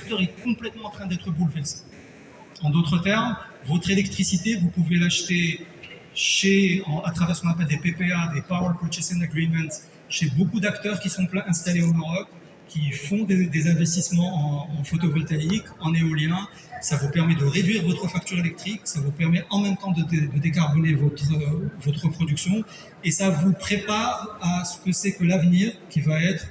secteur est complètement en train d'être bouleversé. En d'autres termes, votre électricité, vous pouvez l'acheter à travers ce qu'on appelle des PPA, des Power Purchasing Agreements, chez beaucoup d'acteurs qui sont installés au Maroc, qui font des investissements en photovoltaïque, en éolien. Ça vous permet de réduire votre facture électrique, ça vous permet en même temps de décarboner votre production, et ça vous prépare à ce que c'est que l'avenir, qui va être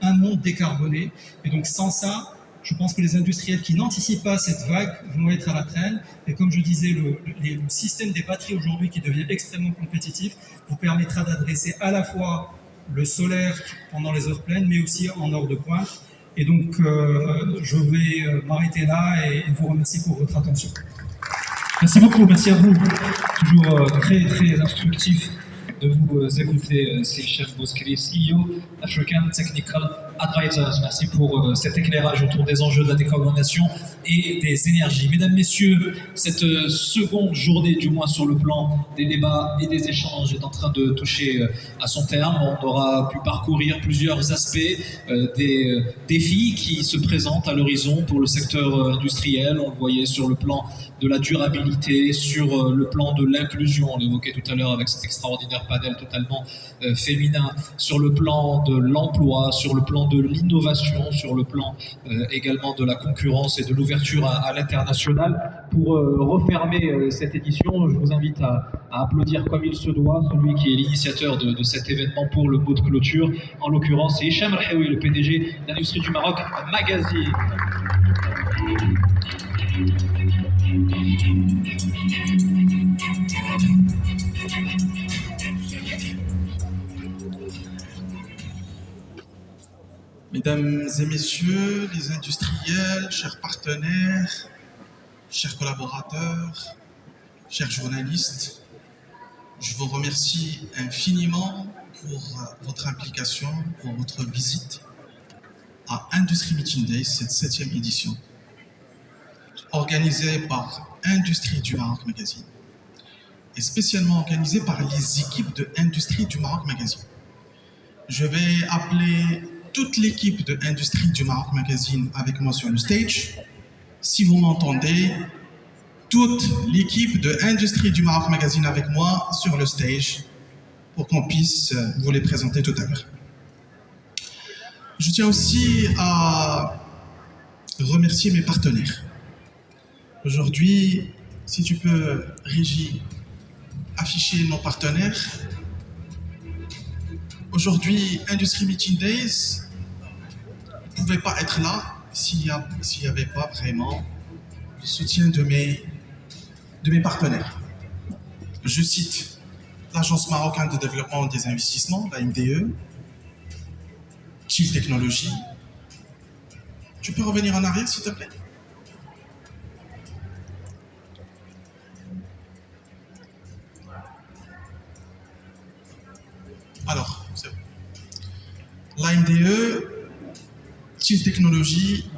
un monde décarboné. Et donc sans ça, je pense que les industriels qui n'anticipent pas cette vague vont être à la traîne. Et comme je disais, le système des batteries aujourd'hui qui devient extrêmement compétitif vous permettra d'adresser à la fois le solaire pendant les heures pleines, mais aussi en heure de pointe. Et donc, je vais m'arrêter là et vous remercier pour votre attention. Merci beaucoup, merci à vous. Toujours très, très instructif de vous écouter, Chef Bouskri, CEO, African Technical Advisors. Merci pour cet éclairage autour des enjeux de la décarbonation et des énergies. Mesdames, Messieurs, cette seconde journée, du moins sur le plan des débats et des échanges, est en train de toucher à son terme. On aura pu parcourir plusieurs aspects des défis qui se présentent à l'horizon pour le secteur industriel. On le voyait sur le plan de la durabilité, sur le plan de l'inclusion, on l'évoquait tout à l'heure avec cet extraordinaire panel totalement féminin, sur le plan de l'emploi, sur le plan de l'innovation, sur le plan également de la concurrence et de l'ouverture à l'international. Pour refermer cette édition, je vous invite à applaudir comme il se doit celui qui est l'initiateur de cet événement pour le mot de clôture. En l'occurrence, c'est Hicham Rahoui, le PDG d'Industrie du Maroc Magazine. Mesdames et messieurs, les industriels, chers partenaires, chers collaborateurs, chers journalistes, je vous remercie infiniment pour votre implication, pour votre visite à Industry Meeting Days, cette 7e édition, organisée par Industrie du Maroc Magazine et spécialement organisée par les équipes de Industrie du Maroc Magazine. Je vais appeler toute l'équipe de Industrie du Maroc Magazine avec moi sur le stage. Si vous m'entendez, toute l'équipe de Industrie du Maroc Magazine avec moi sur le stage pour qu'on puisse vous les présenter tout à l'heure. Je tiens aussi à remercier mes partenaires. Aujourd'hui, si tu peux, Régie, afficher nos partenaires. Aujourd'hui, Industry Meeting Days ne pouvait pas être là s'il n'y avait pas vraiment le soutien de mes partenaires. Je cite l'Agence marocaine de développement des investissements, la MDE, Chief Technology. Tu peux revenir en arrière, s'il te plaît? Alors, c'est bon. L'AMDE, Chief Technology,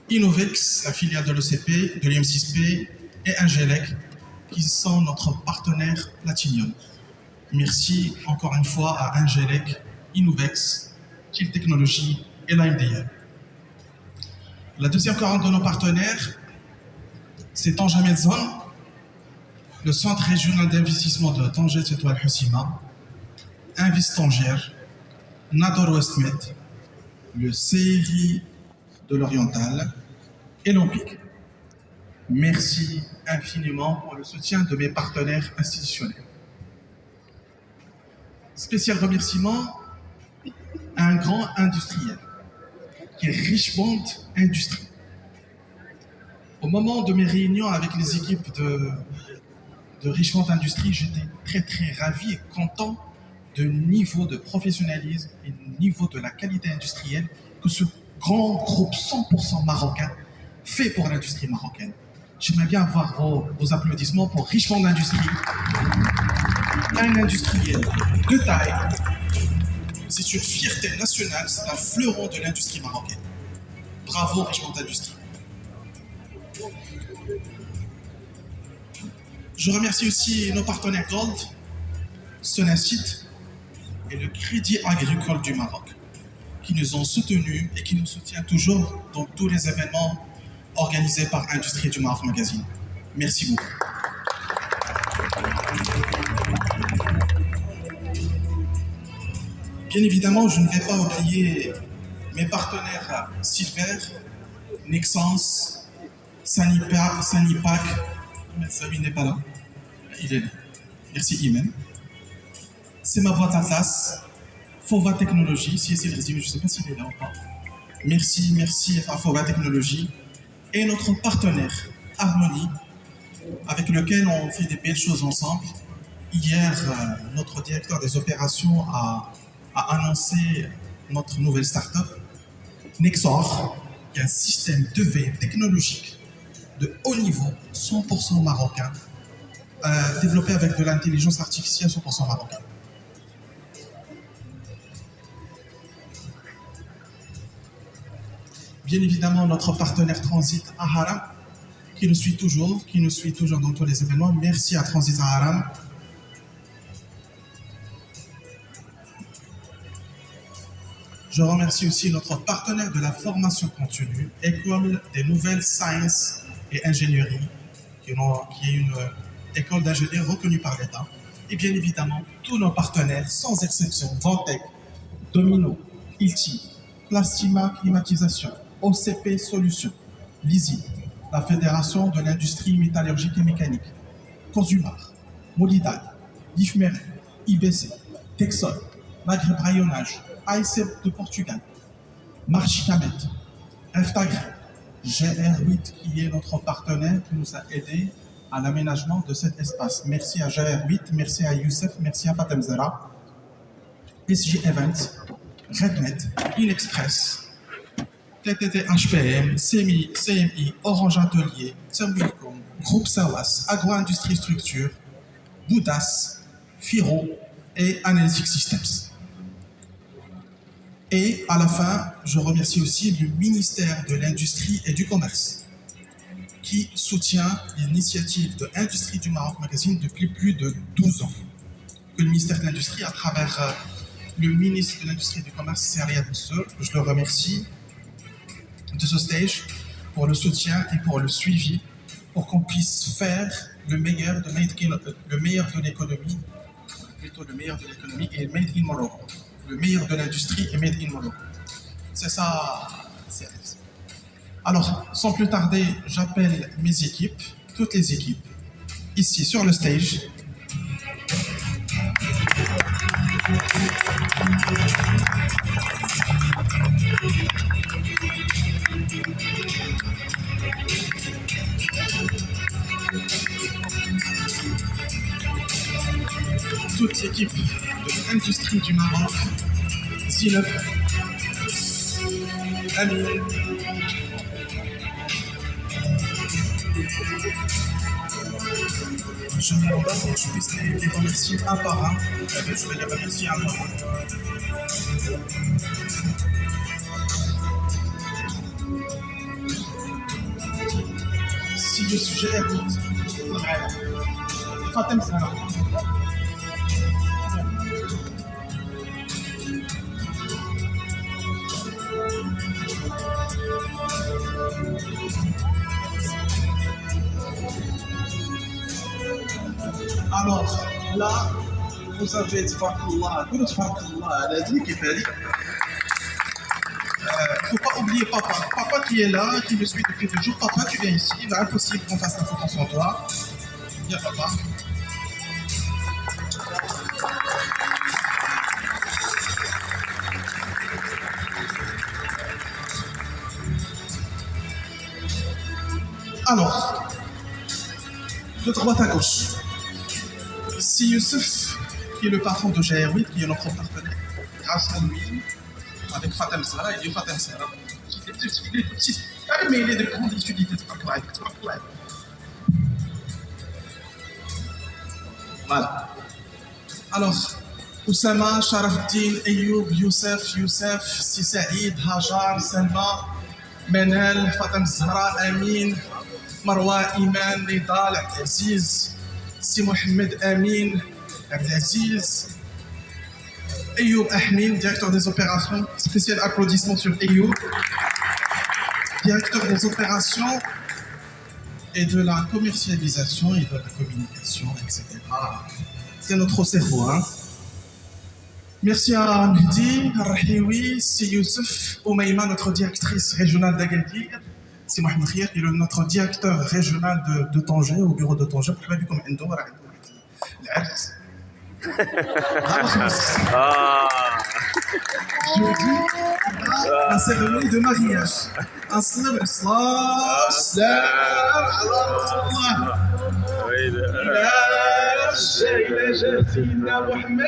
Innovex, la filiale de l'ECP, de l'IM6P et Ingelec, qui sont notre partenaire Platinum. Merci encore une fois à Ingelec, Innovex, Chief Technology et l'AMDE. La deuxième cohorte de nos partenaires, c'est Tanger Medson, le Centre régional d'investissement de Tanger Teto Al Hossima, Invest Tanger, Nador Westmed, le CRI de l'Oriental et l'Ampic. Merci infiniment pour le soutien de mes partenaires institutionnels. Spécial remerciement à un grand industriel qui est Richemont Industrie. Au moment de mes réunions avec les équipes de Richemont Industrie, j'étais très ravi et content du niveau de professionnalisme et du niveau de la qualité industrielle que ce grand groupe 100% marocain fait pour l'industrie marocaine. J'aimerais bien avoir vos applaudissements pour Richemont Industrie, un industriel de taille. C'est une fierté nationale, c'est un fleuron de l'industrie marocaine. Bravo Richemont Industrie. Je remercie aussi nos partenaires Gold, Sonacit et le Crédit Agricole du Maroc, qui nous ont soutenus et qui nous soutiennent toujours dans tous les événements organisés par Industrie du Maroc Magazine. Merci beaucoup. Bien évidemment, je ne vais pas oublier mes partenaires Silver, Nexans, Sanipac. Sabi n'est pas là. Il est là. Merci Imen. C'est ma boîte Atlas, Fova Technologies, si c'est résumé, je ne sais pas s'il est là ou pas. Merci à Fova Technologies et notre partenaire Harmonie, avec lequel on fait des belles choses ensemble. Hier, notre directeur des opérations a annoncé notre nouvelle start-up, Nexor, qui est un système de veille technologique de haut niveau, 100% marocain, développé avec de l'intelligence artificielle 100% marocaine. Bien évidemment, notre partenaire Transit Aharam, qui nous suit toujours dans tous les événements. Merci à Transit Aharam. Je remercie aussi notre partenaire de la formation continue, École des Nouvelles Sciences et Ingénierie, qui est une école d'ingénieurs reconnue par l'État. Et bien évidemment, tous nos partenaires, sans exception, Ventec, Domino, Ilti, Plastima Climatisation, OCP Solutions, l'ISI, la Fédération de l'Industrie Métallurgique et Mécanique, Consumar, Molidal, Ifmere, IBC, Texol, Maghreb Rayonnage, AICEP de Portugal, Marchicamet, Eftagre, GR8 qui est notre partenaire qui nous a aidés à l'aménagement de cet espace. Merci à GR8, merci à Youssef, merci à Fatem Zera, SG Events, Rednet, Inexpress, TTT HPM, CMI, Orange Atelier, Tsemwilcom, Groupe Sawas, Agro-Industrie Structure, Boudas, Firo et Analytic Systems. Et à la fin, je remercie aussi le ministère de l'Industrie et du Commerce qui soutient l'initiative de Industrie du Maroc Magazine depuis plus de 12 ans. Que le ministère de l'Industrie, à travers le ministre de l'Industrie et du Commerce, Seriad Bousseur, je le remercie de ce stage pour le soutien et pour le suivi, pour qu'on puisse faire le meilleur de l'économie, plutôt le meilleur de l'économie et Made in Morocco. Le meilleur de l'industrie est Made in Morocco. C'est ça, c'est. Alors, sans plus tarder, j'appelle mes équipes, toutes les équipes, ici sur le stage. Toute l'équipe de l'industrie du Maroc, Zineb, Amin, je ne vois pas que je puisse les remercier un par un. Je vais les remercier un par un. Si je suggère, Fatem Zara. Alors, là, vous avez Tbarkallah, elle a dit qu'il fallait. Faut pas oublier papa. Papa qui est là, qui me suit depuis toujours. Papa, tu viens ici, il est impossible qu'on fasse la photo sans toi. Viens, papa. Alors, de droite à gauche. Si Youssef, qui est le patron de GR8, qui est notre partenaire, grâce à lui, avec Fatem Zara, il dit Fatem Zara. Il est petit, mais il est de grande utilité. Voilà. Alors, Oussama, Sharafdin, Ayoub, Youssef, Si Saïd, Hajar, Selma, Menel, Fatem Zara, Amin, Marwa, Iman, Nidal, Abdelaziz, Si Mohamed Amin, Abdelaziz, Ayoub Ahmed, directeur des opérations. Spécial applaudissement sur Ayoub. Directeur des opérations et de la commercialisation et de la communication, etc. C'est notre cerveau, hein. Merci à Mehdi, Rahiwi, Si Youssef, Oumaïma, notre directrice régionale d'Agadir. C'est Mohamed Khir, qui est notre directeur régional de Tanger, au bureau de Tanger. Jeudi, la cérémonie de mariage. Aslam, islam, salam, Allah. سيدنا محمد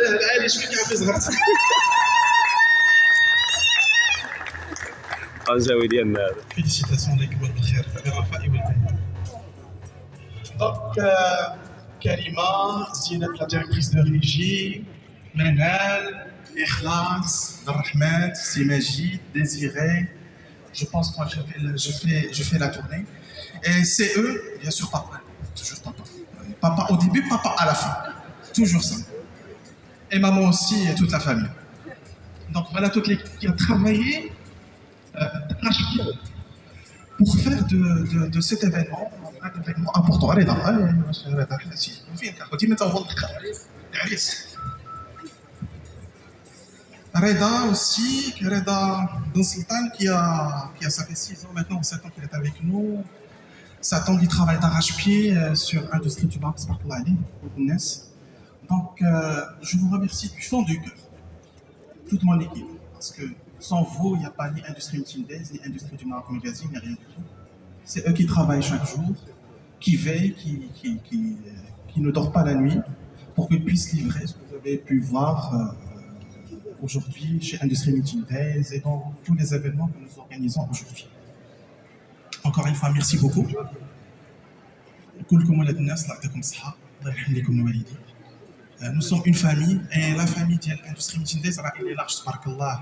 العالي شكون كيعرف صغرتي الجوي ديالنا هذا. فيليسيتاسيون لك بالخير بالرفاء والبيان. دونك كريمه زينب لا ديريكتريس دو ريجي منال اخلاص الرحمن سي ماجد دésiré. Je pense que je fais la tournée. Et c'est eux, bien sûr, papa. Toujours papa. Papa au début, papa à la fin. Toujours ça. Et maman aussi et toute la famille. Donc voilà toute l'équipe qui a travaillé pour faire de cet événement un événement important. Reda aussi, Reda Ben Sultan qui a ça fait 6 ans maintenant, 7 ans qu'il est avec nous. 7 ans qu'il travaille d'arrache-pied sur l'industrie du Maroc, donc je vous remercie du fond du cœur, toute mon équipe, parce que sans vous, il n'y a pas ni Industrie Meeting Days, ni Industrie du Maroc Magazine, il n'y a rien du tout. C'est eux qui travaillent chaque jour, qui veillent, qui ne dorment pas la nuit, pour qu'ils puissent livrer ce que vous avez pu voir aujourd'hui chez Industrie Meeting Days et dans tous les événements que nous organisons aujourd'hui. Encore une fois, merci beaucoup. Nous sommes une famille et la famille de l'industrie Meeting Days, elle est large, tabarakallah.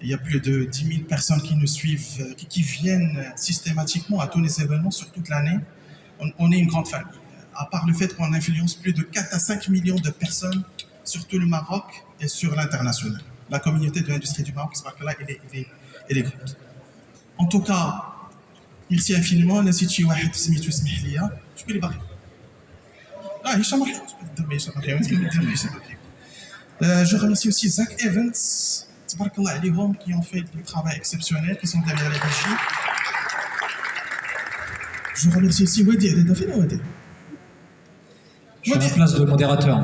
Il y a plus de 10 000 personnes qui nous suivent, qui viennent systématiquement à tous les événements sur toute l'année. On est une grande famille. À part le fait qu'on influence plus de 4 à 5 millions de personnes sur tout le Maroc et sur l'international. La communauté de l'industrie du Maroc, elle est grande. En tout cas, merci infiniment. نسيت واحد سميتو اسمح لي. شكون اللي باقي؟ هشام رحيم. Je remercie aussi Zach Evans, tabarakallah alayhom, qui ont fait du travail exceptionnel, qui sont derrière les régies. Je remercie aussi Wadi. Je suis à la place de modérateur.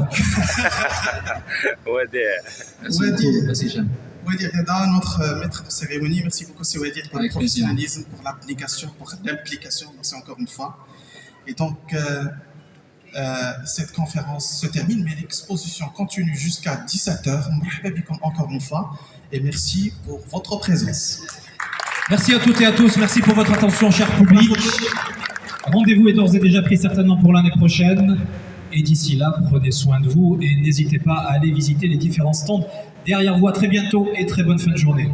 Wadi Reda, notre maître de cérémonie. Merci beaucoup, c'est Wadi, pour le professionnalisme, pour l'application, pour l'implication. Merci encore une fois. Et donc, cette conférence se termine, mais l'exposition continue jusqu'à 17h. Encore une fois. Et merci pour votre présence. Merci à toutes et à tous. Merci pour votre attention, cher public. Rendez-vous est d'ores et déjà pris certainement pour l'année prochaine. Et d'ici là, prenez soin de vous et n'hésitez pas à aller visiter les différents stands derrière vous. À très bientôt et très bonne fin de journée.